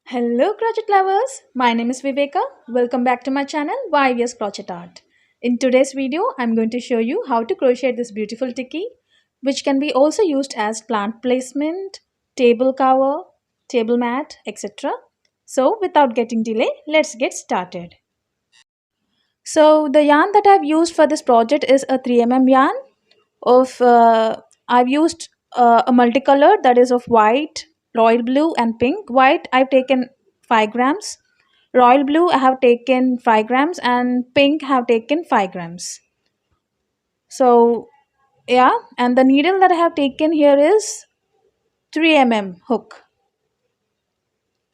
Hello, crochet lovers. My name is Viveka. Welcome back to my channel, YVS Crochet Art. In today's video, I'm going to show you how to crochet this beautiful tikki, which can be also used as plant placement, table cover, table mat, etc. So, without getting delay, let's get started. So, the yarn that I've used for this project is a 3 yarn of I've used a multicolored, that is of white, royal blue and pink. White I've taken 5 grams, royal blue I have taken 5 grams, and pink have taken 5 grams. So yeah, and the needle that I have taken here is 3 hook.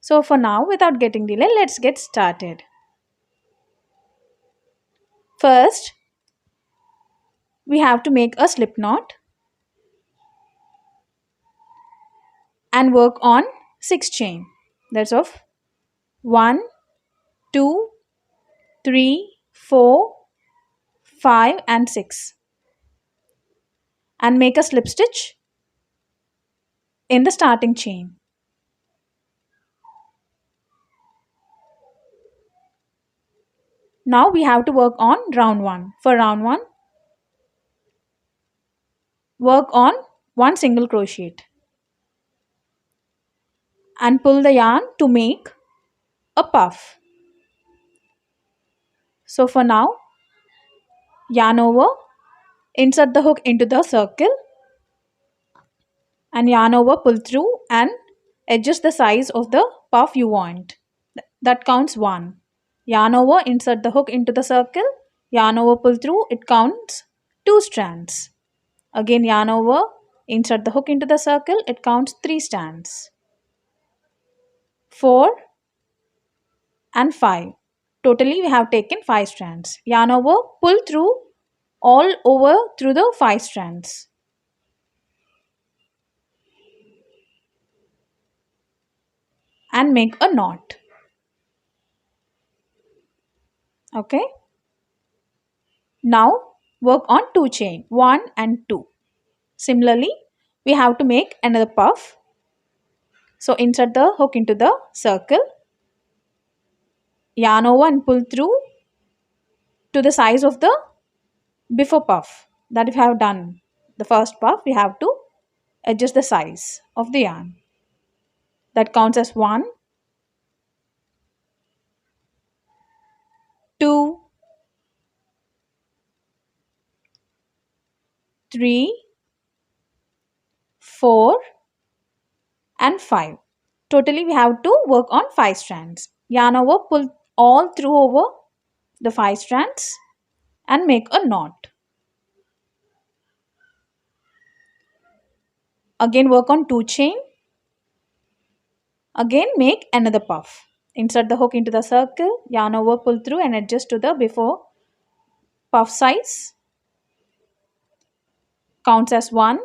So for now, without getting delay, let's get started. First, we have to make a slip knot and work on 6 chain. That's of 1, 2, 3, 4, 5 and 6, and make a slip stitch in the starting chain. Now we have to work on round 1. For round 1, work on 1 single crochet and pull the yarn to make a puff. So for now, yarn over, insert the hook into the circle and yarn over, pull through and adjust the size of the puff you want. That counts 1. Yarn over, insert the hook into the circle, yarn over, pull through, it counts 2 strands. Again yarn over, insert the hook into the circle, it counts 3 strands. 4 and 5. Totally we have taken 5 strands. Yarn over, pull through all over through the 5 strands. And make a knot. Okay. Now work on 2 chain, 1 and 2. Similarly, we have to make another puff. So insert the hook into the circle, yarn over and pull through to the size of the before puff. That if you have done the first puff, we have to adjust the size of the yarn. That counts as 1, 2, 3, 4 and 5. Totally we have to work on 5 strands. Yarn over, pull all through over the 5 strands and make a knot. Again work on 2 chain. Again make another puff. Insert the hook into the circle, yarn over, pull through and adjust to the before puff size. Counts as 1,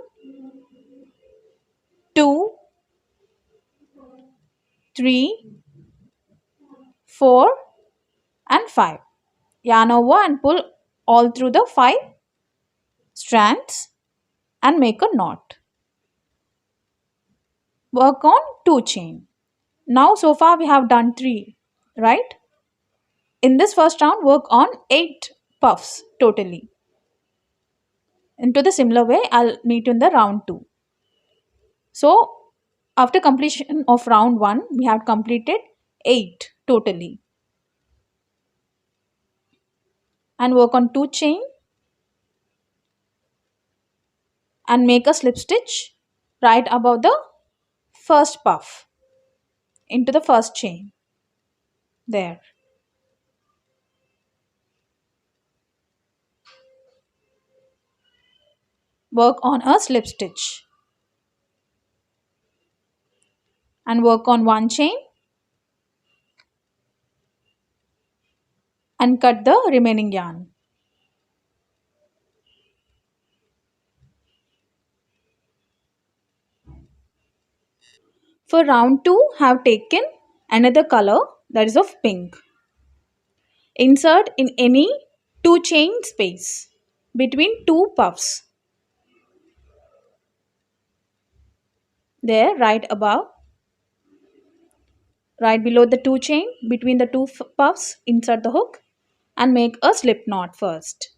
2, 3, 4 and 5. Yarn over and pull all through the 5 strands and make a knot. Work on 2 chain. Now so far we have done 3, right? In this first round, work on 8 puffs totally. Into the similar way, I'll meet you in the round 2. So after completion of round 1, we have completed 8 totally. And work on 2 chain and make a slip stitch right above the first puff into the first chain. There. Work on a slip stitch and work on 1 chain and cut the remaining yarn. For round 2, have taken another color, that is of pink. Insert in any 2 chain space between 2 puffs. There, right above. Right below the 2 chain, between the 2 puffs, insert the hook and make a slip knot first.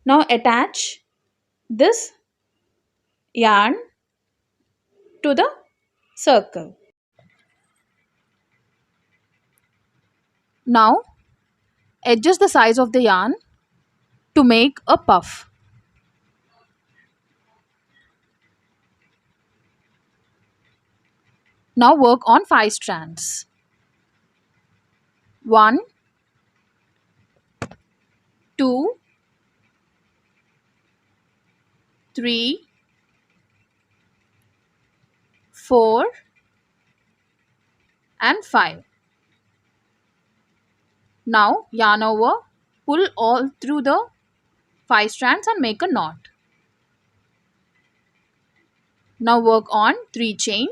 Now attach this yarn to the circle. Now adjust the size of the yarn to make a puff. Now work on 5 strands. 1, 2, 3, 4 and 5. Now yarn over, pull all through the 5 strands and make a knot. Now work on 3 chain.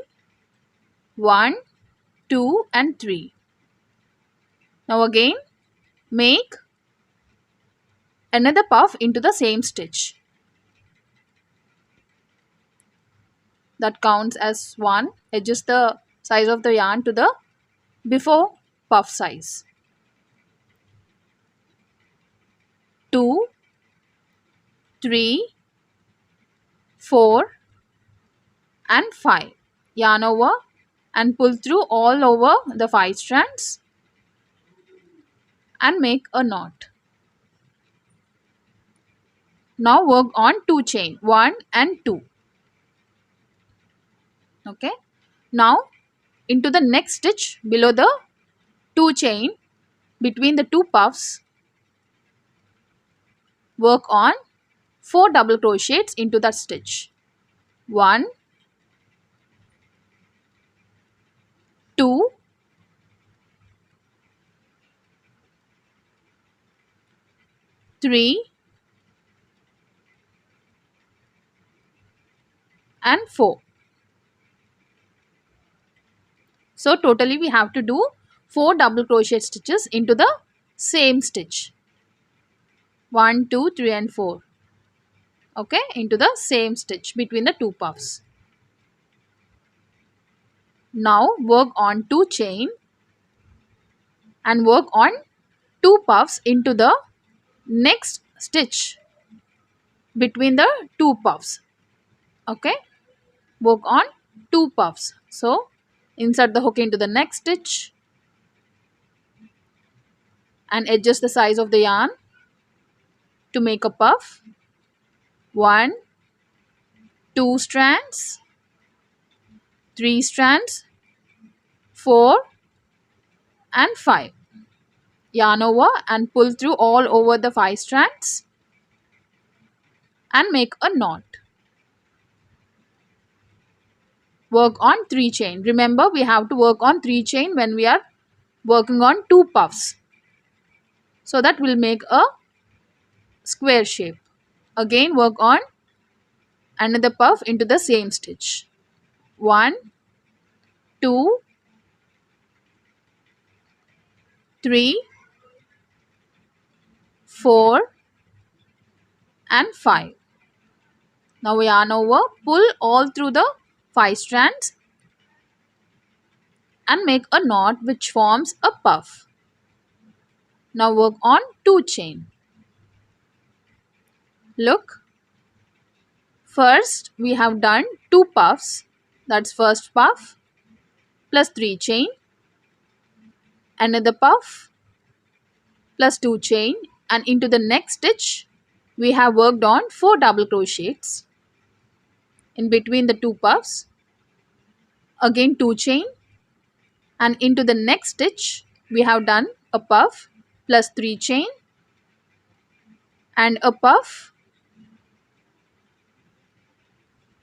1, 2 and 3. Now again make another puff into the same stitch. That counts as 1. Adjust the size of the yarn to the before puff size. 2, 3, 4 and 5. Yarn over and pull through all over the 5 strands and make a knot. Now work on 2 chain, 1 and 2. Okay. Now into the next stitch below the 2 chain, between the 2 puffs, work on 4 double crochets into that stitch. 1, 2, 3 and 4. So totally we have to do 4 double crochet stitches into the same stitch. 1, 2, 3 and 4. Okay, into the same stitch between the 2 puffs. Now work on 2 chain and work on 2 puffs into the next stitch between the 2 puffs. Okay, work on 2 puffs. So insert the hook into the next stitch and adjust the size of the yarn to make a puff. 1, 2 strands, 3 strands, 4 and 5. Yarn over and pull through all over the 5 strands and make a knot. Work on 3 chain. Remember, we have to work on 3 chain when we are working on 2 puffs. So that will make a square shape. Again work on another puff into the same stitch. 1, 2, 3, 4 and 5. Now yarn over, pull all through the 5 strands and make a knot which forms a puff. Now work on 2 chain. Look, first we have done 2 puffs, that's first puff plus 3 chain, another puff plus 2 chain, and into the next stitch we have worked on 4 double crochets in between the 2 puffs, again 2 chain, and into the next stitch we have done a puff plus 3 chain and a puff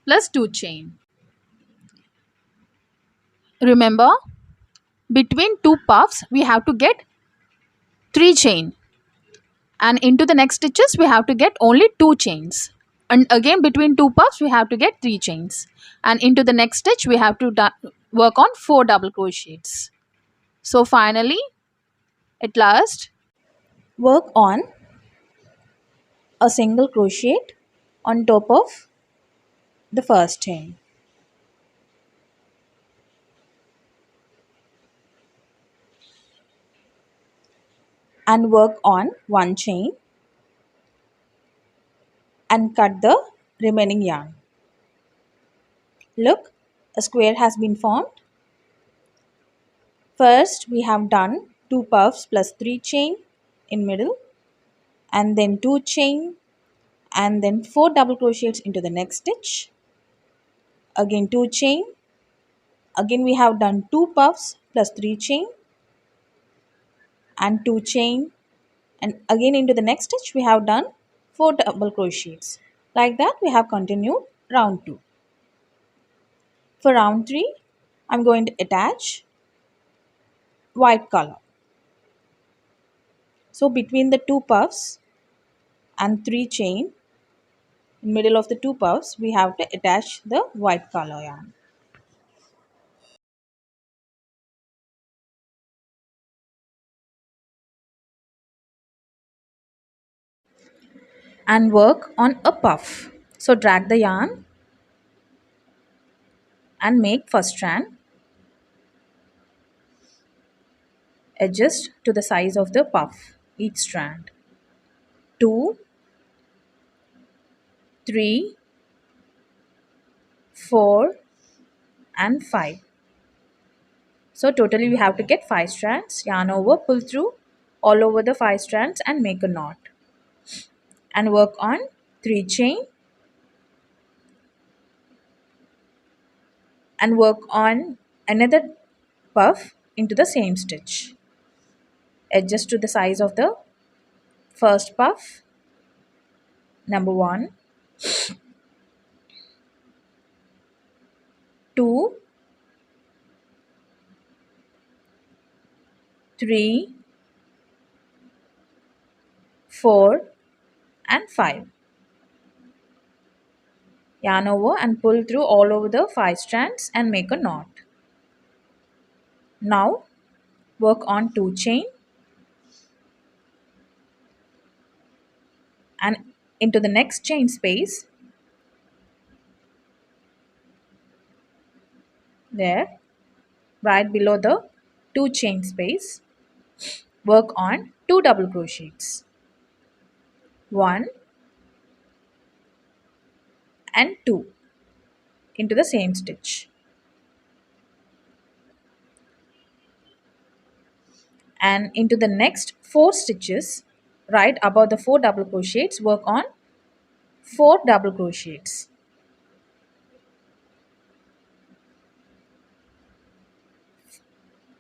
plus 2 chain. Remember, between 2 puffs we have to get 3 chain, and into the next stitches we have to get only 2 chains, and again between 2 puffs we have to get 3 chains, and into the next stitch we have to work on 4 double crochets. So finally, at last, work on a single crochet on top of the first chain. and work on one chain and cut the remaining yarn. Look, a square has been formed. First we have done 2 puffs plus 3 chain in middle, and then 2 chain, and then 4 double crochets into the next stitch, again 2 chain, again we have done 2 puffs plus 3 chain and 2 chain, and again into the next stitch we have done 4 double crochets. Like that we have continued round 2. For round 3 I'm going to attach white color. So between the 2 puffs and 3 chain, in middle of the 2 puffs we have to attach the white color yarn. And work on a puff. So drag the yarn and make first strand. Adjust to the size of the puff, each strand. 2, 3, 4 and 5. So totally we have to get 5 strands. Yarn over, pull through all over the 5 strands and make a knot. And work on 3 chain and work on another puff into the same stitch. Adjust to the size of the first puff, number 1, 2, 3, 4 and 5. Yarn over and pull through all over the 5 strands and make a knot. Now work on 2 chain and into the next chain space, there right below the 2 chain space, work on 2 double crochets, 1 and 2 into the same stitch, and into the next 4 stitches right above the 4 double crochets work on 4 double crochets,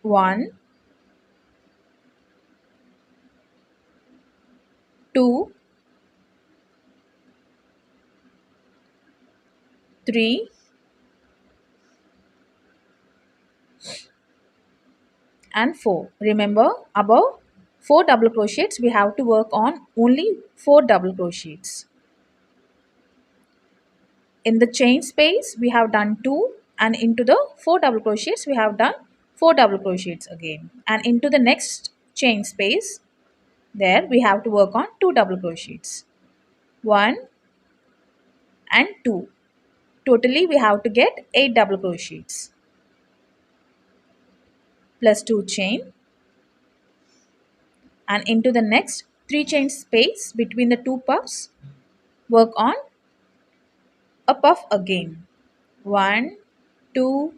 1, 2, 3 and 4. Remember, above 4 double crochets we have to work on only 4 double crochets. In the chain space we have done 2, and into the 4 double crochets we have done 4 double crochets again, and into the next chain space, there we have to work on 2 double crochets, 1 and 2. Totally we have to get 8 double crochets plus 2 chain, and into the next 3 chain space between the 2 puffs work on a puff again, 1, 2,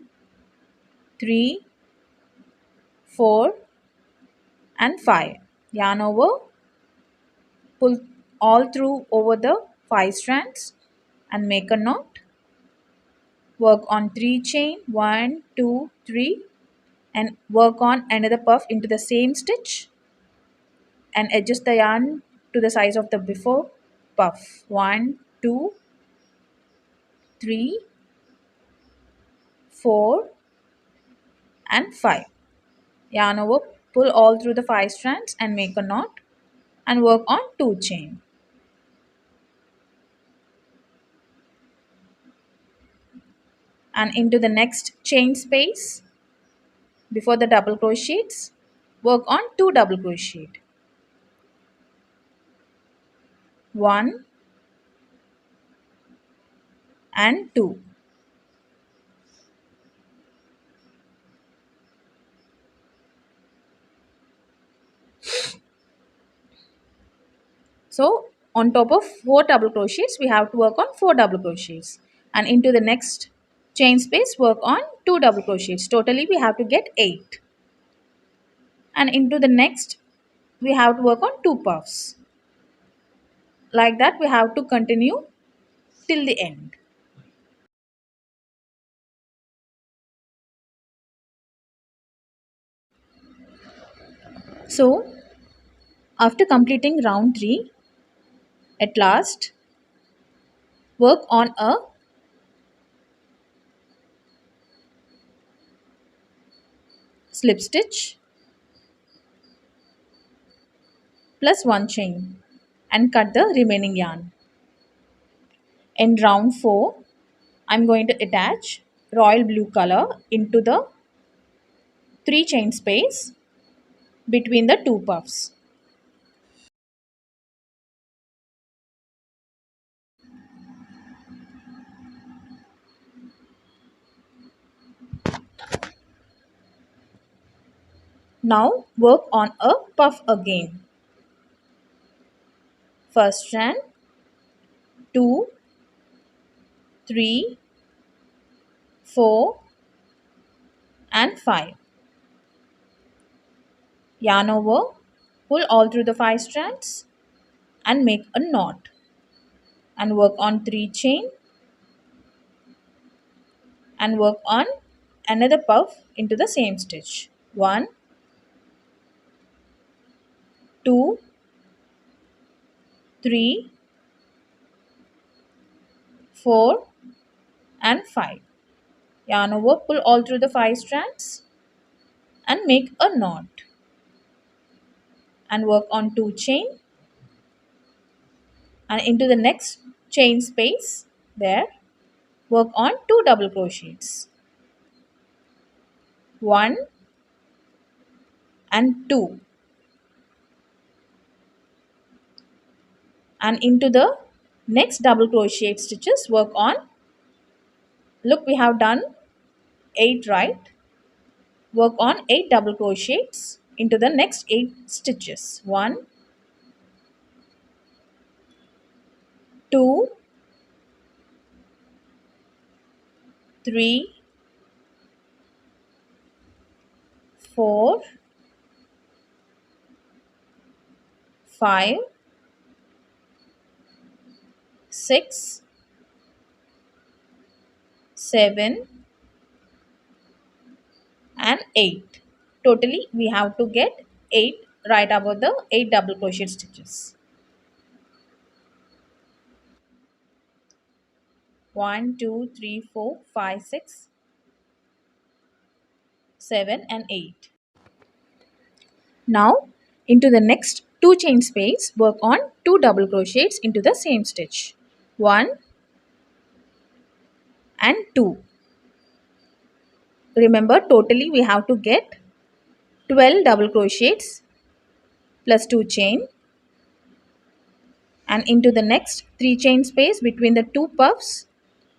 3, 4 and 5. Yarn over, pull all through over the 5 strands and make a knot. Work on 3 chain, 1, 2, 3, and work on another puff into the same stitch and adjust the yarn to the size of the before puff, 1, 2, 3, 4 and 5. Yarn over, pull all through the 5 strands and make a knot and work on 2 chain. And into the next chain space before the double crochets work on 2 double crochet, 1 and 2. So on top of 4 double crochets we have to work on 4 double crochets, and into the next chain space work on 2 double crochets. Totally we have to get 8, and into the next we have to work on 2 puffs. Like that we have to continue till the end. So after completing round 3, at last work on a slip stitch plus 1 chain and cut the remaining yarn. In round 4, I'm going to attach royal blue color into the 3 chain space between the 2 puffs. Now work on a puff again. First strand, 2, 3, 4 and 5. Yarn over, pull all through the 5 strands and make a knot, and work on 3 chain and work on another puff into the same stitch. 1, 2, 3, 4 and 5. Yarn over, pull all through the 5 strands and make a knot, and work on 2 chain and into the next chain space there work on 2 double crochets, 1 and 2, and into the next double crochet stitches work on, look we have done 8, right? Work on 8 double crochets into the next 8 stitches, 1, 2, 3, 4, 5, 6, 7 and 8. Totally we have to get 8 right above the 8 double crochet stitches. 1, 2, 3, 4, 5, 6, 7 and 8. Now into the next 2 chain space work on 2 double crochets into the same stitch, 1 and 2. Remember totally we have to get 12 double crochets plus 2 chain, and into the next 3 chain space between the 2 puffs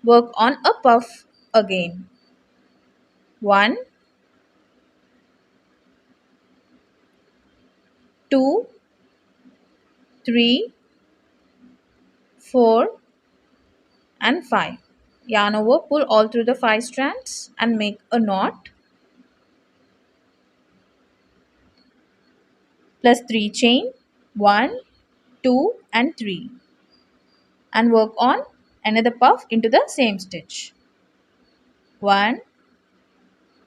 work on a puff again, 1, 2, 3, 4 and 5. Yarn over, pull all through the 5 strands and make a knot, plus 3 chain, 1, 2 and 3, and work on another puff into the same stitch, 1,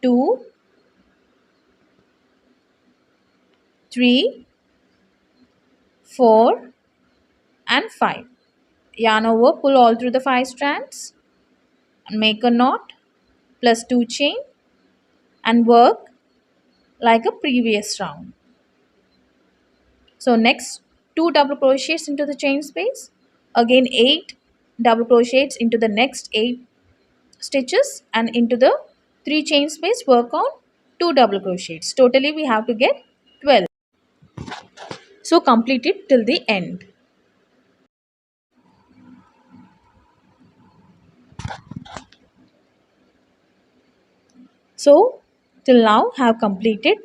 2, 3, 4 and 5. Yarn over, pull all through the 5 strands and make a knot, plus 2 chain and work like a previous round. So next 2 double crochets into the chain space, again 8 double crochets into the next 8 stitches, and into the 3 chain space work on 2 double crochets. Totally we have to get 12. So complete it till the end. So till now have completed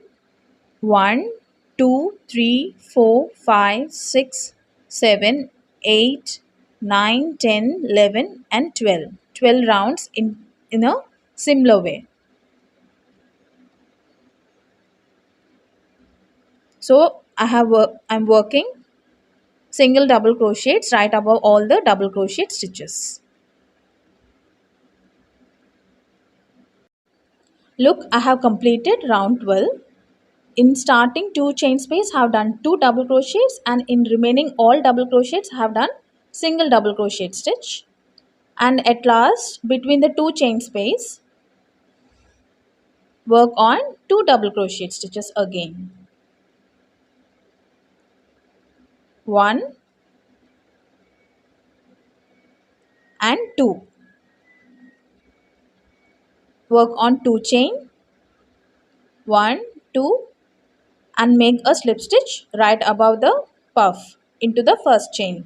1, 2, 3, 4, 5, 6, 7, 8, 9, 10, 11, and 12. 12 rounds in a similar way. So I'm working single double crochets right above all the double crochet stitches. Look, I have completed round 12. In starting two chain space, I have done two double crochets, and in remaining all double crochets, I have done single double crochet stitch. And at last, between the two chain space, work on two double crochet stitches again. One and two. Work on two chain, one, two, and make a slip stitch right above the puff into the first chain.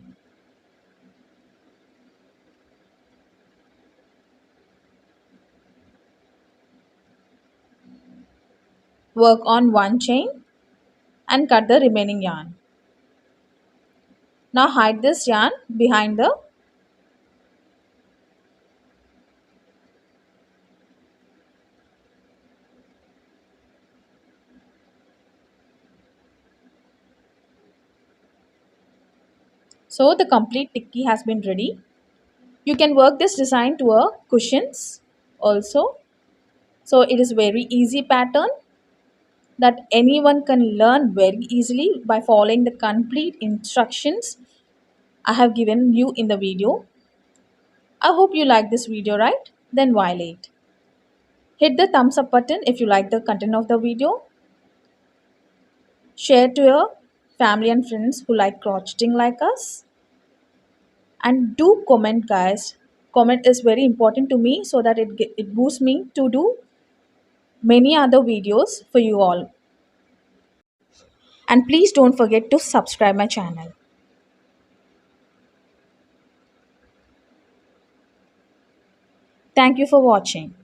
Work on one chain and cut the remaining yarn. Now hide this yarn behind the so the complete tikki has been ready. You can work this design to a cushions also. So it is very easy pattern that anyone can learn very easily by following the complete instructions I have given you in the video. I hope you like this video, right? Then why late? Hit the thumbs up button if you like the content of the video. Share to your family and friends who like crocheting like us. And do comment, guys. Comment is very important to me so that it boosts me to do many other videos for you all. And please don't forget to subscribe my channel. Thank you for watching.